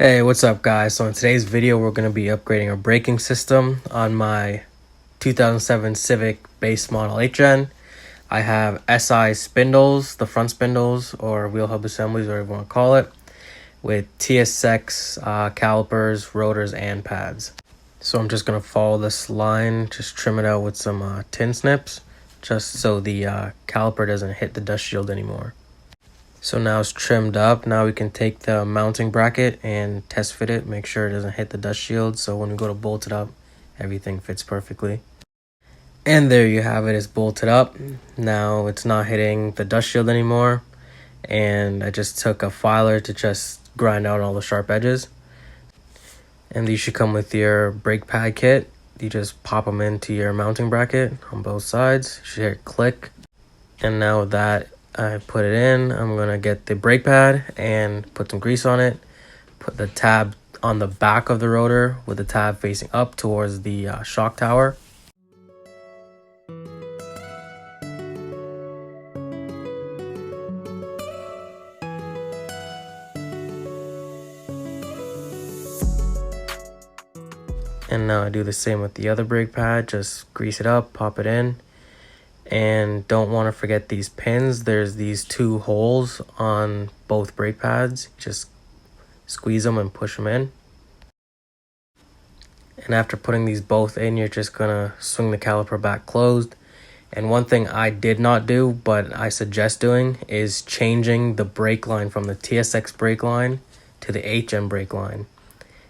Hey, what's up guys? So in today's video we're going to be upgrading our braking system on my 2007 Civic base model 8-gen. I have SI spindles, the front spindles or wheel hub assemblies, whatever you want to call it, with TSX calipers, rotors, and pads. So I'm just going to follow this line, just trim it out with some tin snips, just so the caliper doesn't hit the dust shield anymore. So now it's trimmed up. Now we can take the mounting bracket and test fit it, make sure it doesn't hit the dust shield. So when we go to bolt it up, everything fits perfectly. And there you have it, it's bolted up. Now it's not hitting the dust shield anymore. And I just took a filer to just grind out all the sharp edges. And these should come with your brake pad kit. You just pop them into your mounting bracket on both sides. You should hear it click. And now that I put it in, I'm gonna get the brake pad and put some grease on it, put the tab on the back of the rotor with the tab facing up towards the shock tower. And now I do the same with the other brake pad, just grease it up, pop it in. And don't want to forget these pins. There's these two holes on both brake pads. Just squeeze them and push them in. And after putting these both in, you're just gonna swing the caliper back closed. And one thing I did not do, but I suggest doing, is changing the brake line from the TSX brake line to the 8-gen brake line.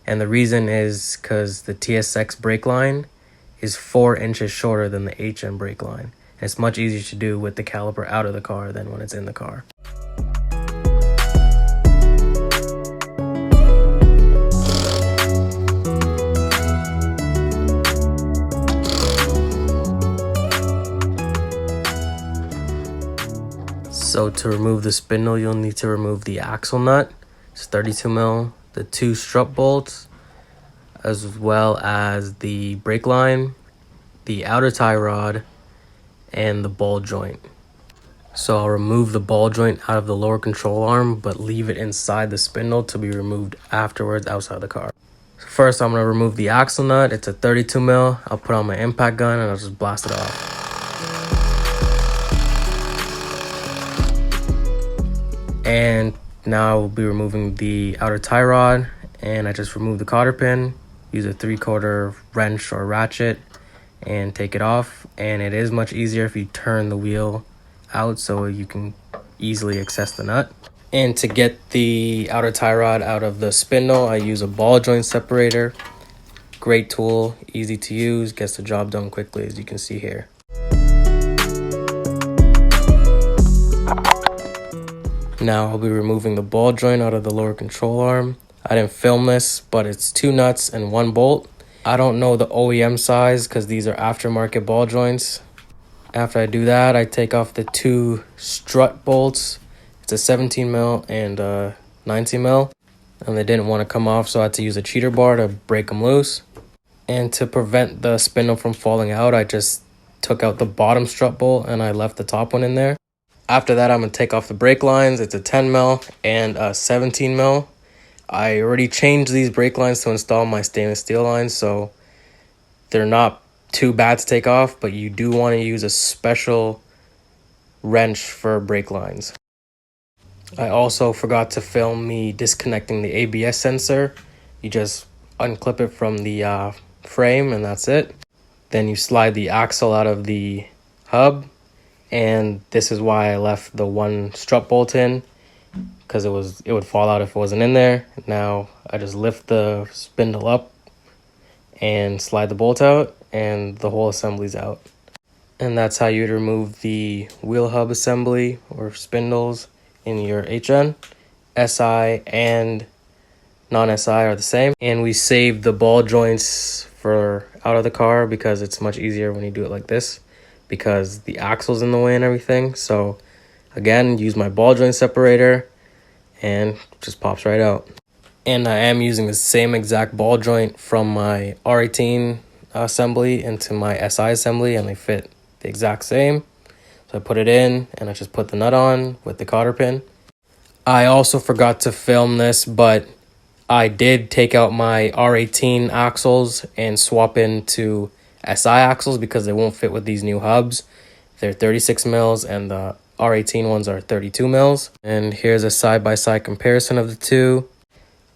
And the reason is because the TSX brake line is 4 inches shorter than the 8-gen brake line. It's much easier to do with the caliper out of the car than when it's in the car. So to remove the spindle, you'll need to remove the axle nut. It's 32 mil, the 2 strut bolts, as well as the brake line, the outer tie rod, and the ball joint. So I'll remove the ball joint out of the lower control arm, but leave it inside the spindle to be removed afterwards outside the car. So first I'm gonna remove the axle nut. It's a 32 mil. I'll put on my impact gun and I'll just blast it off. And now I will be removing the outer tie rod, and I just remove the cotter pin, use a 3/4 wrench or ratchet and take it off. And it is much easier if you turn the wheel out so you can easily access the nut. And to get the outer tie rod out of the spindle, I use a ball joint separator. Great tool, easy to use, gets the job done quickly, as you can see here. Now I'll be removing the ball joint out of the lower control arm. I didn't film this, but it's 2 nuts and 1 bolt. I don't know the OEM size because these are aftermarket ball joints. After I do that, I take off the 2 strut bolts. It's a 17 mil and a 19 mil. And they didn't want to come off, so I had to use a cheater bar to break them loose. And to prevent the spindle from falling out, I just took out the bottom strut bolt and I left the top one in there. After that, I'm going to take off the brake lines. It's a 10 mil and a 17 mil. I already changed these brake lines to install my stainless steel lines, so they're not too bad to take off, but you do want to use a special wrench for brake lines. I also forgot to film me disconnecting the ABS sensor. You just unclip it from the frame and that's it. Then you slide the axle out of the hub, and this is why I left the 1 strut bolt in, because it would fall out if it wasn't in there. Now I just lift the spindle up and slide the bolt out, and the whole assembly's out. And that's how you'd remove the wheel hub assembly or spindles in your 8-gen. SI and non-SI are the same. And we saved the ball joints for out of the car because it's much easier when you do it like this, because the axle's in the way and everything. So again, use my ball joint separator and just pops right out. And I am using the same exact ball joint from my R18 assembly into my SI assembly, and they fit the exact same. So I put it in and I just put the nut on with the cotter pin. I also forgot to film this, but I did take out my R18 axles and swap into SI axles because they won't fit with these new hubs. They're 36 mils and the R18 ones are 32 mils. And here's a side-by-side comparison of the two.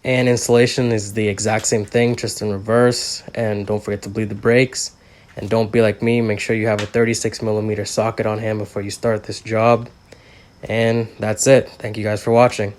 And installation is the exact same thing, just in reverse. And don't forget to bleed the brakes. And don't be like me, make sure you have a 36 millimeter socket on hand before you start this job. And that's it. Thank you guys for watching.